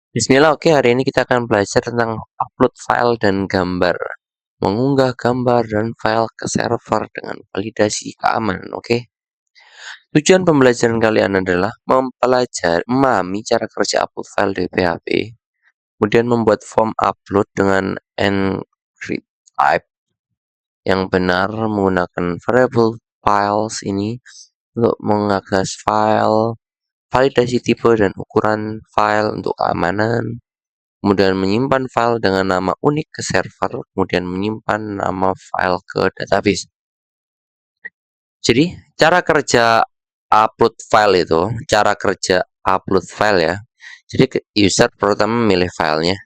Bismillah, oke, hari ini kita akan belajar tentang upload file dan gambar. Mengunggah gambar dan file ke server dengan validasi keamanan, oke? Tujuan pembelajaran kalian adalah memahami cara kerja upload file dari PHP, kemudian membuat form upload dengan encrypt type yang benar menggunakan variable files ini untuk mengakses file, validasi tipe dan ukuran file untuk keamanan, kemudian menyimpan file dengan nama unik ke server, kemudian menyimpan nama file ke database. Jadi, cara kerja upload file ya. Jadi, user pertama memilih filenya.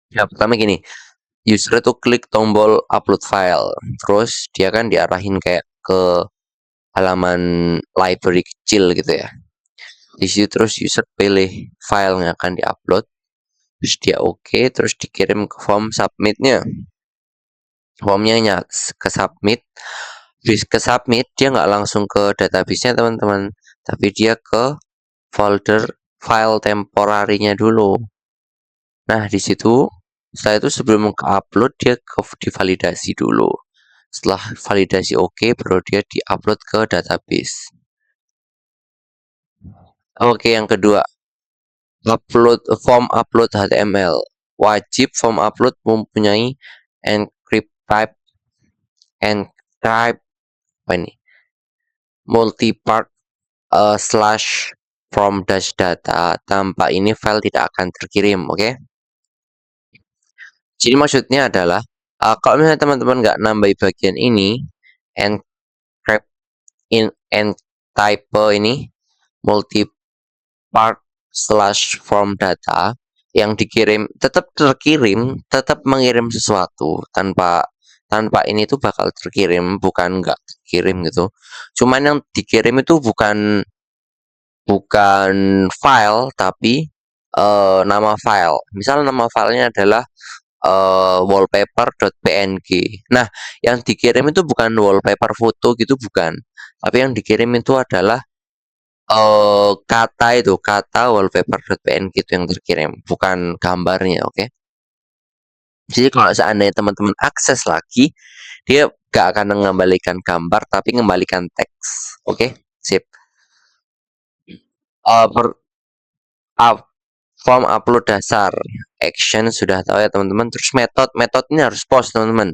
Ya, pertama gini, user itu klik tombol upload file, terus dia kan diarahin kayak ke halaman library kecil gitu ya. Di situ terus user pilih file yang akan diupload, terus dia oke, terus dikirim ke form submitnya. Formnya ke submit, dia nggak langsung ke database-nya teman-teman, tapi dia ke folder file temporarinya dulu. Nah, di situ setelah itu sebelum ke upload dia divalidasi dulu. Setelah validasi oke, baru dia diupload ke database. Oke, yang kedua, form upload HTML. Wajib form upload mempunyai encrypt type apa ini? Multipart slash from dash data. Tanpa ini file tidak akan terkirim, oke? Jadi maksudnya adalah kalau misalnya teman-teman nggak nambahi bagian ini, encrypt and type ini multipart slash from data yang dikirim tetap terkirim, tetap mengirim sesuatu tanpa ini tuh bakal terkirim, bukan nggak terkirim gitu. Cuman yang dikirim itu bukan file tapi nama file. Misal nama filenya adalah wallpaper.png. Nah, yang dikirim itu bukan wallpaper foto gitu, bukan. Tapi yang dikirim itu adalah kata wallpaper.png itu yang terkirim, bukan gambarnya, oke? Jadi kalau seandainya teman-teman akses lagi, dia gak akan mengembalikan gambar, tapi mengembalikan teks, oke? Sip. Form upload dasar, action sudah tahu ya teman-teman. Terus metode ini harus post teman-teman.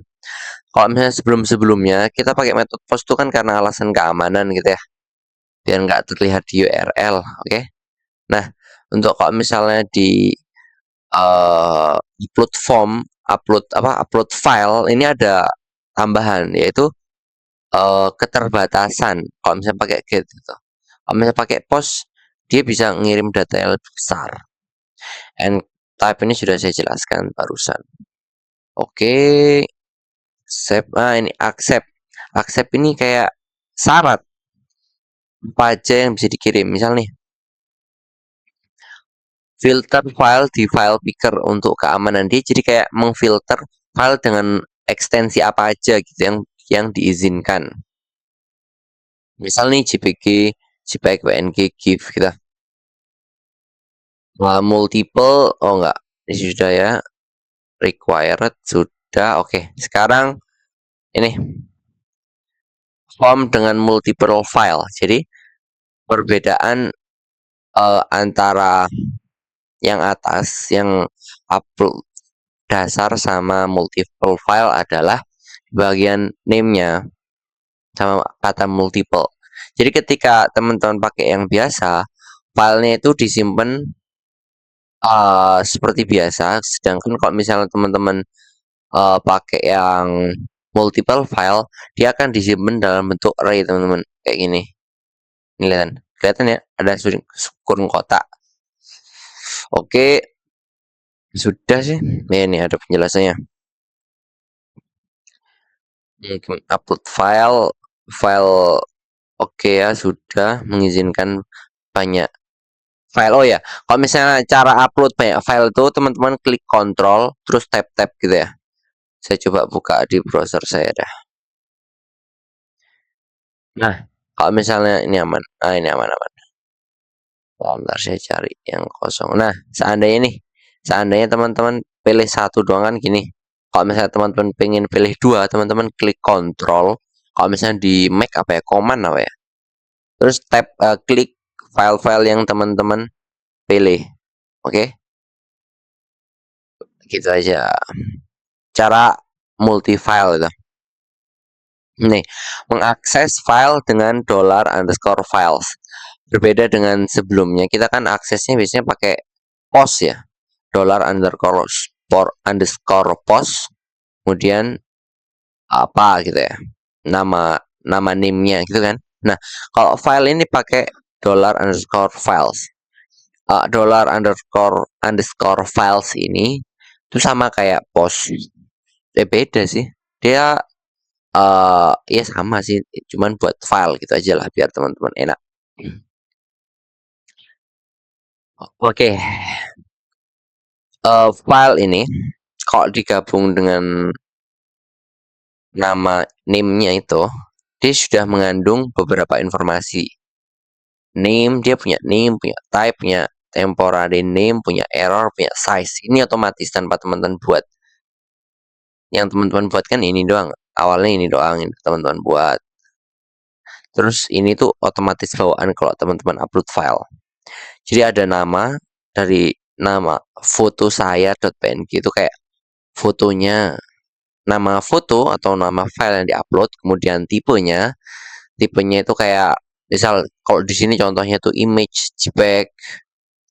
Kalau misalnya sebelumnya kita pakai metode post itu kan karena alasan keamanan gitu ya, biar nggak terlihat di URL, oke? Nah, untuk kalau misalnya di upload file ini ada tambahan, yaitu keterbatasan. Kalau misalnya pakai get gitu, kalau misalnya pakai post dia bisa ngirim data yang lebih besar. And type ini sudah saya jelaskan barusan. Oke, accept. Ini accept ini kayak syarat apa aja yang bisa dikirim. Misal nih, filter file di file picker untuk keamanan dia, jadi kayak mengfilter file dengan ekstensi apa aja gitu yang diizinkan. Misal nih JPEG, PNG, GIF gitu. Multiple, oh enggak, ini sudah ya. Required sudah, oke. Sekarang ini form dengan multiple file. Jadi perbedaan antara yang atas yang upload dasar sama multiple file adalah bagian name-nya sama kata multiple. Jadi ketika teman-teman pakai yang biasa, filenya itu disimpan seperti biasa. Sedangkan kalau misalnya teman-teman pakai yang multiple file, dia akan disimpan dalam bentuk array teman-teman, kayak gini. Ini kelihatan ya, ada kurung kotak. Oke, sudah sih. Ini ada penjelasannya. Upload file oke ya, sudah mengizinkan banyak file. Oh ya, kalau misalnya cara upload banyak file itu teman-teman klik kontrol terus tab gitu ya. Saya coba buka di browser saya dah. Nah, kalau misalnya ini aman. Ini aman. Bentar saya cari yang kosong. Nah, seandainya teman-teman pilih satu doang kan gini. Kalau misalnya teman-teman pengen pilih dua, teman-teman klik Control. Kalau misalnya di Mac apa ya, Command apa ya. Terus klik file-file yang teman-teman pilih. Oke, gitu aja. Cara multi-file itu. Nih, mengakses file dengan $_files. Berbeda dengan sebelumnya, kita kan aksesnya biasanya pakai post ya. $_post, kemudian apa gitu ya. Nama nama name-nya gitu kan. Nah, kalau file ini pakai $_files. $_files ini itu sama kayak post. Beda sih. Dia ya sama sih, cuman buat file gitu aja lah biar teman-teman enak. Oke, file ini kalau digabung dengan nama name-nya itu, dia sudah mengandung beberapa informasi. Dia punya name, punya type, punya temporary name, punya error, punya size. Ini otomatis tanpa teman-teman buat. Yang teman-teman buat kan ini doang. Awalnya ini doang yang teman-teman buat. Terus ini tuh otomatis bawaan kalau teman-teman upload file. Jadi ada dari nama foto saya.png itu kayak fotonya, nama foto atau nama file yang diupload, kemudian tipenya itu kayak misal kalau di sini contohnya tuh image JPEG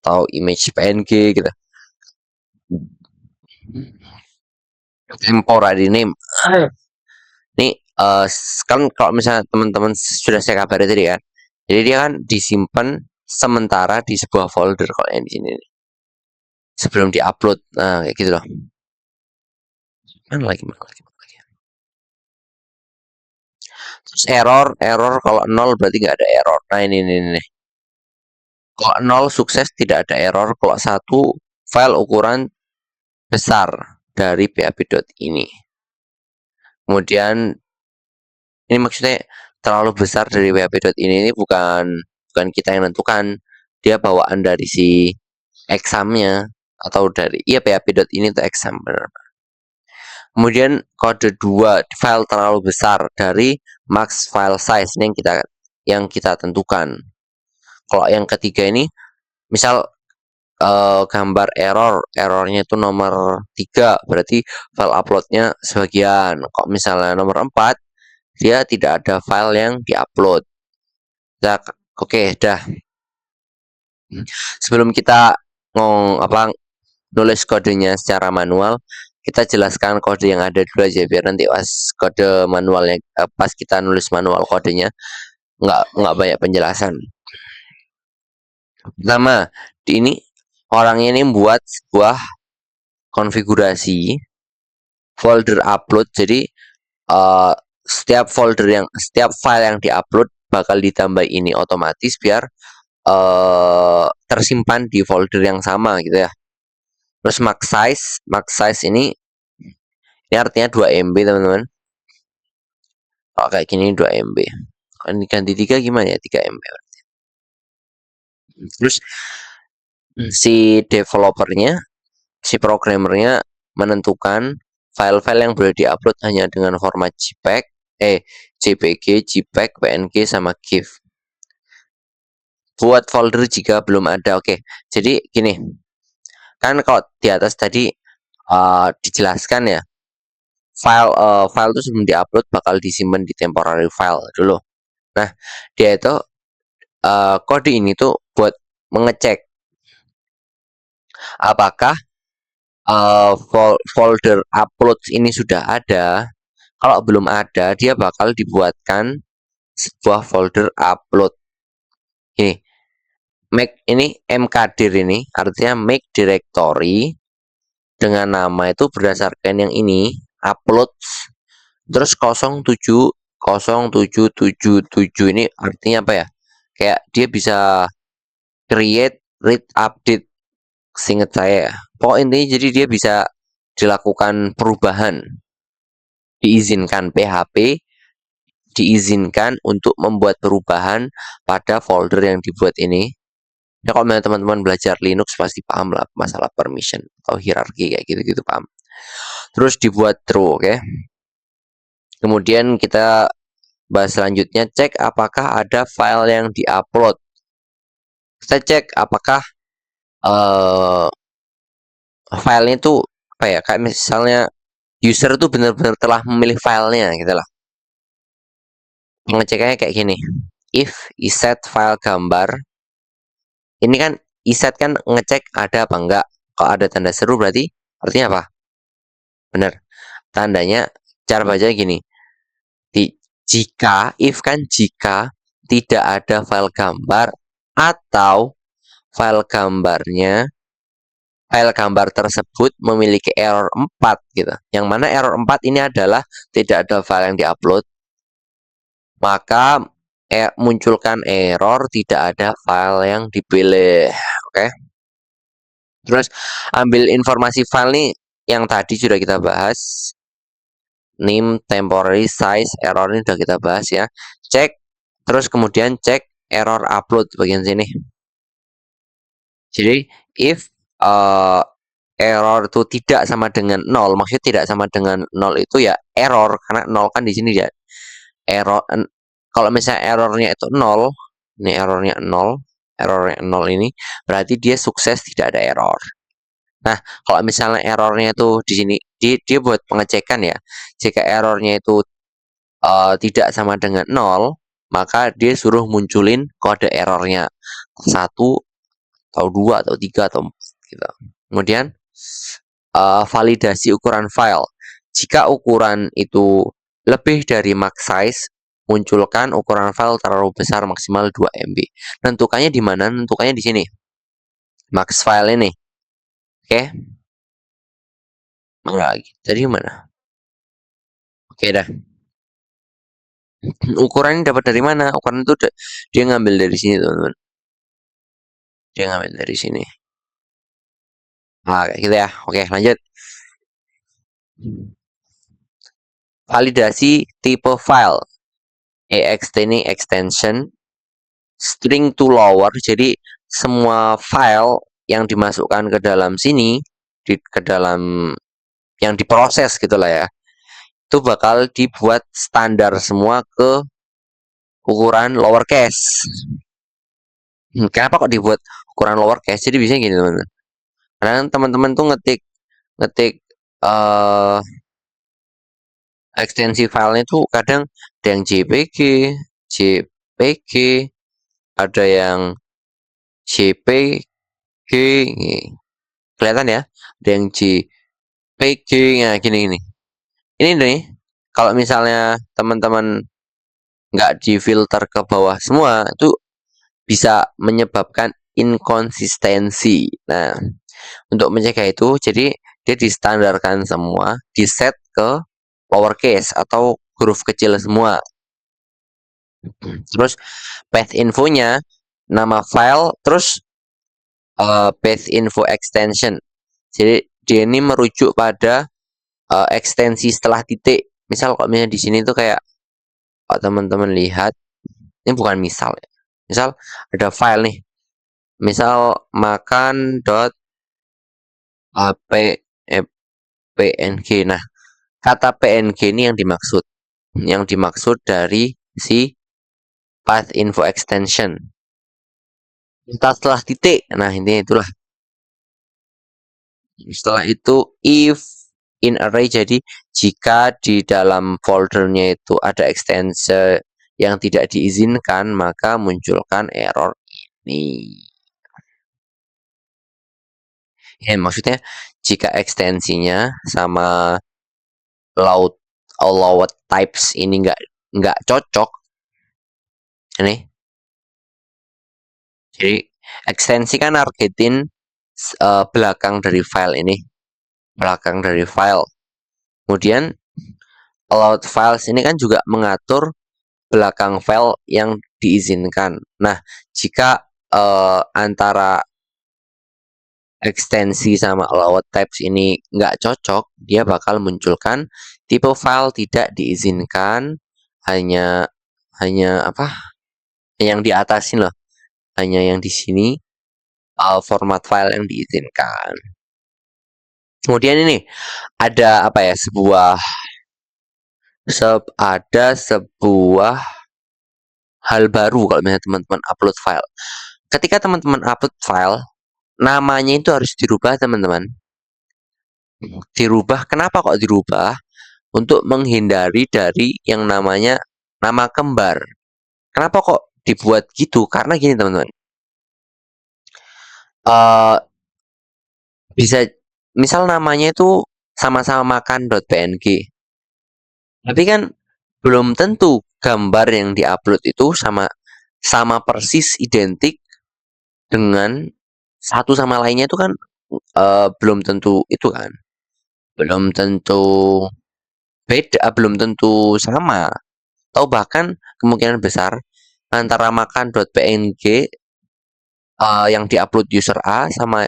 atau image PNG gitu. Temporary name. Ini kan kalau misalnya teman-teman sudah saya kabari tadi kan. Jadi dia kan disimpan sementara di sebuah folder kalau yang di sini nih. Sebelum diupload. Nah, kayak gitu loh. Mana lagi? Terus error kalau 0 berarti nggak ada error. Nah ini. Kalau 0 sukses tidak ada error. Kalau 1 file ukuran besar dari php.ini. Kemudian ini maksudnya terlalu besar dari php.ini ini bukan kita yang nentukan. Dia bawaan dari si examnya atau dari php.ini itu exam benar. Kemudian kode 2 file terlalu besar dari max file size ini yang kita tentukan. Kalau yang ketiga ini misal gambar errornya itu nomor 3 berarti file uploadnya sebagian. Kok misalnya nomor 4 dia tidak ada file yang diupload. Nah, oke, dah. Sebelum kita nulis kodenya secara manual, kita jelaskan kode yang ada dulu aja biar nanti pas kode manualnya pas kita nulis manual kodenya nggak banyak penjelasan. Pertama, orangnya ini buat sebuah konfigurasi folder upload. Jadi setiap file yang diupload bakal ditambah ini otomatis biar tersimpan di folder yang sama gitu ya. Terus max size ini artinya 2 MB teman-teman. Kalau kayak gini 2 MB. Kalau ini ganti 3 gimana ya? 3 MB. Terus si developernya, si programmernya menentukan file-file yang boleh diupload hanya dengan format JPG, JPEG, PNG, sama GIF. Buat folder jika belum ada. Oke, jadi gini. Kan kalau di atas tadi dijelaskan ya, file itu sebelum diupload bakal disimpan di temporary file dulu. Nah, dia itu kode ini tuh buat mengecek apakah folder upload ini sudah ada. Kalau belum ada, dia bakal dibuatkan sebuah folder upload. Ini mkdir ini artinya make directory dengan nama itu berdasarkan yang ini upload terus 070777 ini artinya apa ya? Kayak dia bisa create, read, update, seingat saya. Pokoknya intinya jadi dia bisa dilakukan perubahan. Diizinkan PHP diizinkan untuk membuat perubahan pada folder yang dibuat ini Ya kalau misalnya teman-teman belajar Linux pasti paham lah masalah permission atau hierarki kayak gitu-gitu paham. Terus dibuat true, oke? Kemudian kita bahas selanjutnya, cek apakah ada file yang diupload. Kita cek apakah uh, filenya itu apa ya? Kayak misalnya user itu benar-benar telah memilih filenya gitu lah. Pengecekannya kayak gini. If iset file gambar, ini kan iset kan ngecek ada apa enggak. Kalau ada tanda seru berarti artinya apa? Benar. Tandanya cara baca gini. Jika if kan jika tidak ada file gambar atau file gambar tersebut memiliki error 4 gitu. Yang mana error 4 ini adalah tidak ada file yang diupload, maka munculkan error tidak ada file yang dipilih. Oke. Terus ambil informasi file nih yang tadi sudah kita bahas. Name, temporary, size, error ini sudah kita bahas ya. Cek, terus kemudian cek error upload bagian sini. Jadi if error itu tidak sama dengan 0, maksudnya tidak sama dengan 0 itu ya error, karena 0 kan di sini ya error. Kalau misalnya errornya itu 0, ini errornya 0 ini berarti dia sukses tidak ada error. Nah, kalau misalnya errornya itu di sini dia buat pengecekan ya. Jika errornya itu tidak sama dengan 0, maka dia suruh munculin kode errornya 1 atau 2 atau 3 atau 4 gitu. Kemudian validasi ukuran file. Jika ukuran itu lebih dari max size, munculkan ukuran file terlalu besar maksimal 2 MB. Nentukannya di mana? Nentukannya di sini. Max file ini. Oke. Mana lagi? Tadi mana? Oke dah. Ukurannya dapat dari mana? Ukuran itu dia ngambil dari sini, teman-teman. Dia ngambil dari sini. Nah, kayak gitu ya. Oke, lanjut. Validasi tipe file. ext ini extension string to lower, jadi semua file yang dimasukkan ke dalam sini, ke dalam yang diproses gitulah ya, itu bakal dibuat standar semua ke ukuran lowercase. Kenapa kok dibuat ukuran lowercase? Jadi biasanya gini teman-teman. Karena teman-teman tuh ngetik ekstensi filenya tuh kadang ada yang JPG, ada yang JPG, kelihatan ya, ada yang JPG, nah gini. Ini nih, kalau misalnya teman-teman nggak difilter ke bawah semua, itu bisa menyebabkan inkonsistensi. Nah, untuk mencegah itu, jadi dia distandarkan semua, diset ke lowercase atau huruf kecil semua. Terus path infonya, nama file, terus path info extension. Jadi dia ini merujuk pada ekstensi setelah titik. Misal kalau misalnya di sini tuh kayak kalau teman-teman lihat, ini bukan misal ya. Misal ada file nih. Misal makan dot png. Nah, kata png ini yang dimaksud. Yang dimaksud dari si path info extension. Setelah titik. Nah, intinya itulah. Setelah itu if in array, jadi jika di dalam foldernya itu ada ekstensi yang tidak diizinkan, maka munculkan error ini. Ya, maksudnya jika ekstensinya sama load types ini nggak cocok, ini. Jadi ekstensi kan nargetin belakang dari file ini, belakang dari file. Kemudian allowed files ini kan juga mengatur belakang file yang diizinkan. Nah, jika antara ekstensi sama allowed types ini nggak cocok, dia bakal munculkan tipe file tidak diizinkan, hanya apa? Yang di atas ini loh, hanya yang di sini format file yang diizinkan. Kemudian ini ada apa ya, sebuah hal baru kalau misalnya teman-teman upload file. Ketika teman-teman upload file, namanya itu harus dirubah, teman-teman. Dirubah, kenapa kok dirubah? Untuk menghindari dari yang namanya nama kembar. Kenapa kok dibuat gitu? Karena gini, teman-teman. Uh, bisa misal namanya itu sama-sama makan.png. Tapi kan belum tentu gambar yang diupload itu sama sama persis identik dengan satu sama lainnya, itu kan belum tentu itu kan. Belum tentu beda, belum tentu sama. Atau bahkan kemungkinan besar antara makan.png yang diupload user A sama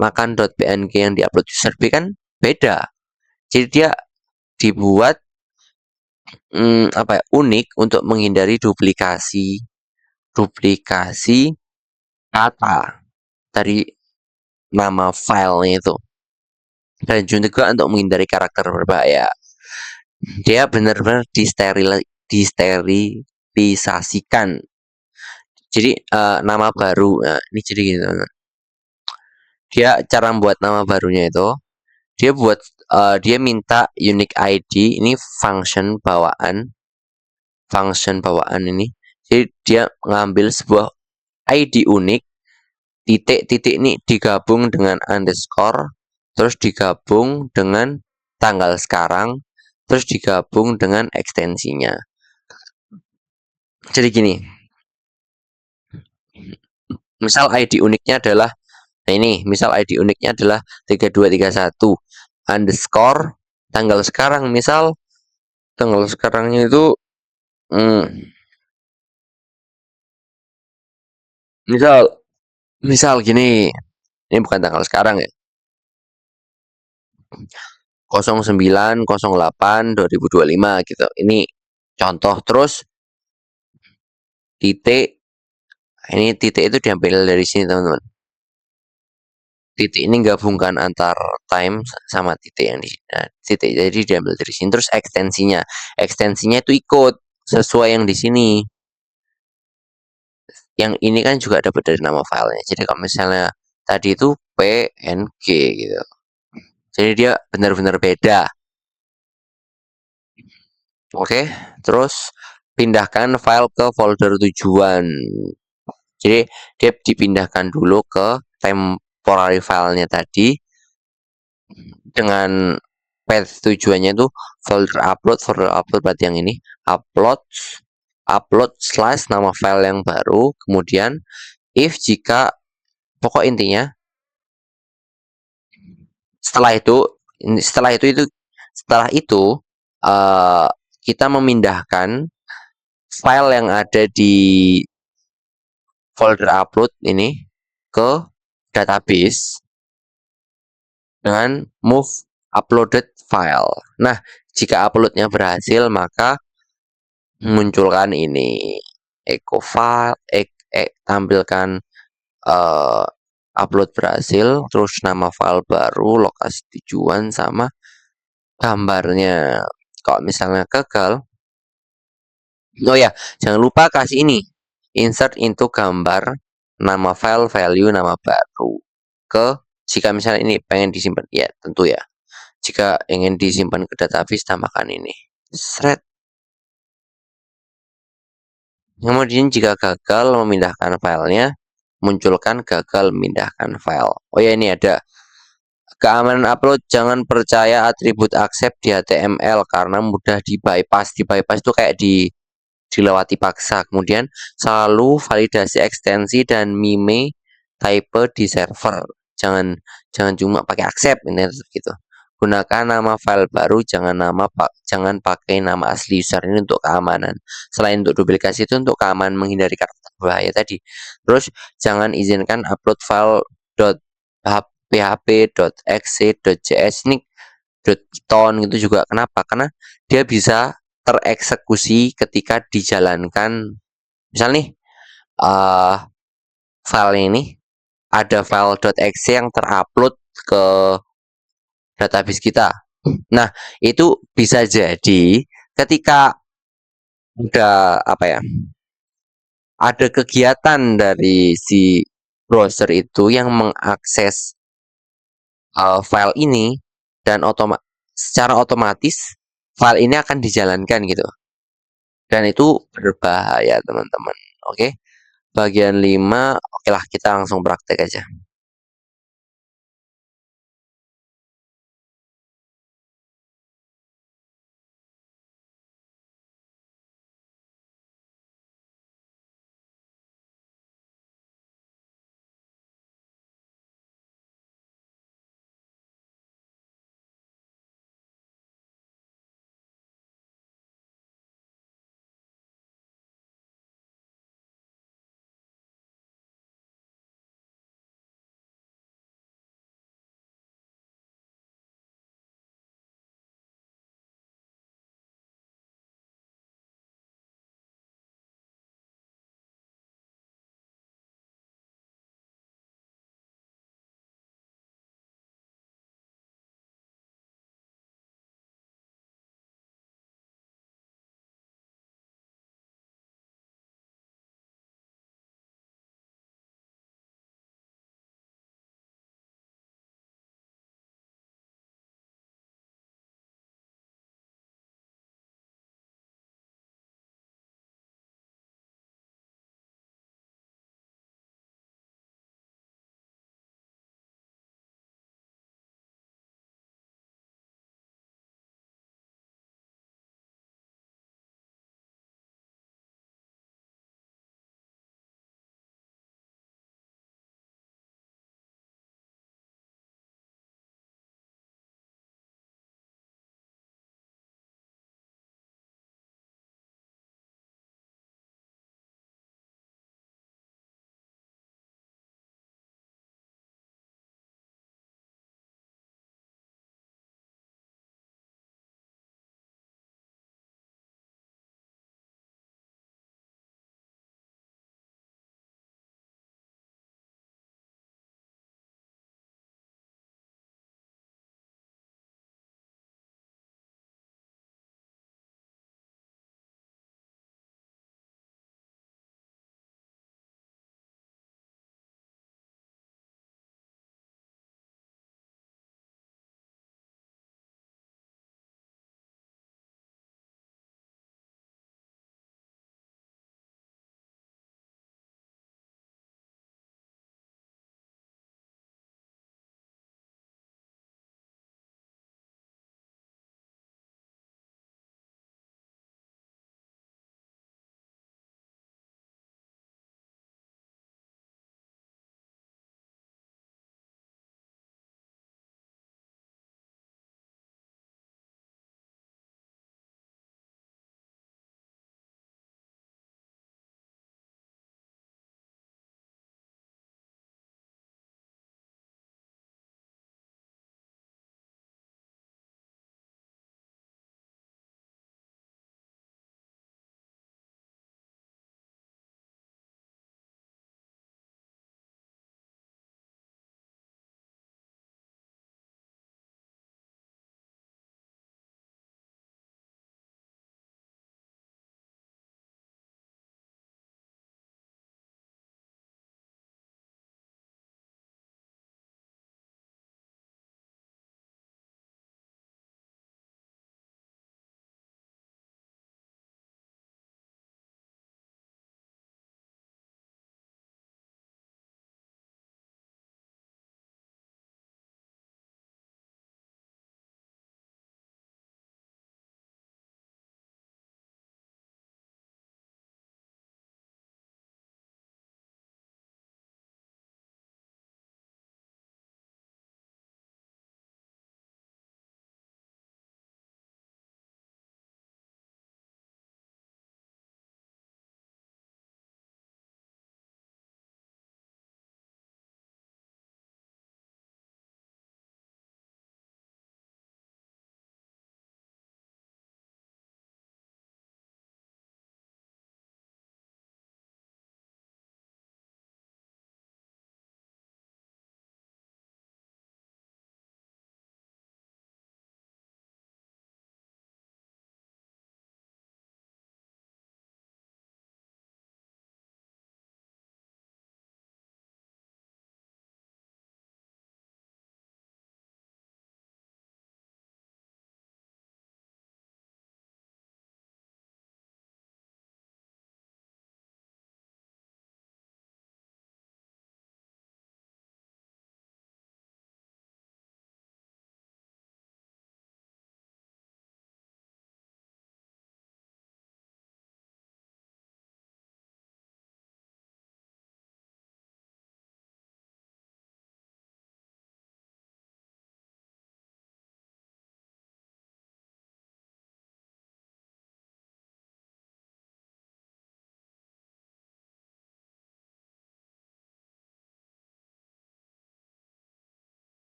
makan.png yang diupload user B kan beda. Jadi dia dibuat apa ya, unik untuk menghindari duplikasi duplikasi kata dari nama filenya itu. Dan juga untuk menghindari karakter berbahaya. Dia benar-benar disterilisasikan. Jadi nama baru. Nah, ini jadi gini, teman-teman. Dia cara membuat nama barunya itu, dia minta unique ID, ini function bawaan ini. Jadi dia ngambil sebuah ID unik, titik-titik ini digabung dengan underscore, terus digabung dengan tanggal sekarang, terus digabung dengan ekstensinya. Jadi gini, misal ID uniknya adalah, nah ini, misal ID uniknya adalah 3231 underscore tanggal sekarang, misal tanggal sekarangnya itu misal gini, ini bukan tanggal sekarang ya, 09/08/2025 gitu. Ini contoh. Terus titik, ini titik itu diambil dari sini, teman-teman. Titik ini gabungkan antar time sama titik yang di sini. Nah, titik jadi diambil dari sini. Terus ekstensinya itu ikut sesuai yang di sini. Yang ini kan juga dapat dari nama filenya. Jadi kalau misalnya tadi itu PNG gitu. Jadi dia benar-benar beda. Oke, terus pindahkan file ke folder tujuan. Jadi dia dipindahkan dulu ke temporary filenya tadi dengan path tujuannya itu folder upload berarti yang ini upload slash nama file yang baru, kemudian if jika, pokok intinya setelah itu kita memindahkan file yang ada di folder upload ini ke database dengan move uploaded file. Nah, jika uploadnya berhasil, maka munculkan ini echo file, tampilkan upload berhasil, terus nama file baru, lokasi tujuan, sama gambarnya. Kalau misalnya gagal, oh ya, jangan lupa kasih ini, insert into gambar, nama file, value, nama baru. Jika misalnya ini pengen disimpan, ya tentu ya. Jika ingin disimpan ke database, tambahkan ini. Thread. Kemudian jika gagal memindahkan filenya, munculkan gagal memindahkan file. Oh ya, ini ada keamanan upload, jangan percaya atribut accept di HTML karena mudah di bypass. Di bypass itu kayak dilewati paksa. Kemudian selalu validasi ekstensi dan mime type di server. Jangan cuma pakai accept ini gitu. Gunakan nama file baru, jangan pakai nama asli user, ini untuk keamanan. Selain untuk duplikasi, itu untuk keamanan, menghindari karakter berbahaya tadi. Terus jangan izinkan upload file .php.exe.js, ini .python gitu juga. Kenapa? Karena dia bisa tereksekusi ketika dijalankan. Misal nih file ini ada file .exe yang terupload ke database kita. Nah, itu bisa jadi ketika udah apa ya, ada kegiatan dari si browser itu yang mengakses file ini dan secara otomatis file ini akan dijalankan gitu. Dan itu berbahaya, teman-teman. Oke. Bagian 5, oke lah kita langsung praktek aja.